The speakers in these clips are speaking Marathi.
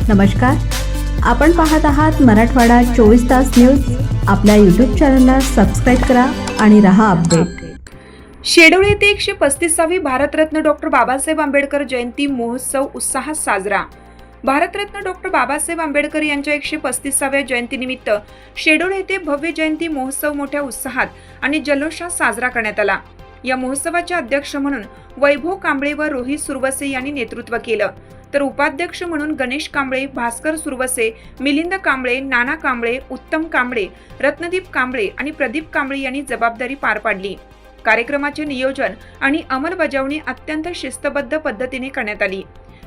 नमस्कार, आपण पाहत आहात मराठवाडा 24 तास न्यूज. आपल्या यूट्यूब चॅनलला सबस्क्राईब करा आणि रहा अपडेट. शेडोळ येथे 135वी भारतरत्न डॉक्टर बाबासाहेब आंबेडकर जयंती महोत्सव उत्साहात साजरा. भारतरत्न डॉक्टर बाबासाहेब आंबेडकर यांच्या 135व्या जयंतीनिमित्त शेडोळ येथे भव्य जयंती महोत्सव मोठ्या उत्साहात आणि जल्लोषात साजरा करण्यात आला. या महोत्सवाचे अध्यक्ष म्हणून वैभव कांबळे व रोहित सुरवसे यांनी नेतृत्व केलं, तर उपाध्यक्ष म्हणून गणेश कांबळे, भास्कर सुरवसे, मिलिंद कांबळे, नाना कांबळे, उत्तम कांबळे, रत्नदीप कांबळे आणि प्रदीप कांबळे यांनी जबाबदारी पार पाडली. कार्यक्रमाचे नियोजन आणि अंमलबजावणी अत्यंत शिस्तबद्ध पद्धतीने करण्यात आली.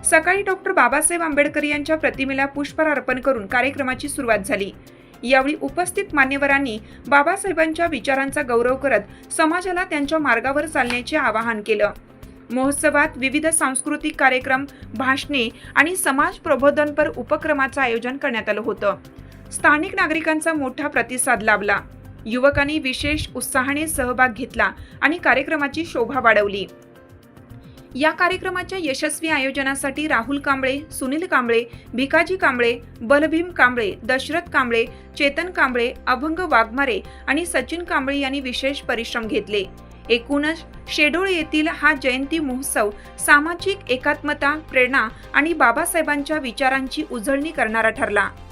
सकाळी डॉक्टर बाबासाहेब आंबेडकर यांच्या प्रतिमेला पुष्पहार अर्पण करून कार्यक्रमाची सुरुवात झाली. यावेळी उपस्थित मान्यवरांनी बाबासाहेबांच्या विचारांचा गौरव करत समाजाला त्यांच्या मार्गावर चालण्याचे आवाहन केलं. महोत्सवात विविध सांस्कृतिक कार्यक्रम, भाषणे आणि समाज प्रबोधनपर उपक्रमाचं आयोजन करण्यात आलं होतं. स्थानिक नागरिकांचा मोठा प्रतिसाद लाभला. युवकांनी विशेष उत्साहाने सहभाग घेतला आणि कार्यक्रमाची शोभा वाढवली. या कार्यक्रमाच्या यशस्वी आयोजनासाठी राहुल कांबळे, सुनील कांबळे, भिकाजी कांबळे, बलभीम कांबळे, दशरथ कांबळे, चेतन कांबळे, अभंग वाघमारे आणि सचिन कांबळे यांनी विशेष परिश्रम घेतले. एकूणच शेडोळ येथील हा जयंती महोत्सव सामाजिक एकात्मता, प्रेरणा आणि बाबासाहेबांच्या विचारांची उजळणी करणारा ठरला.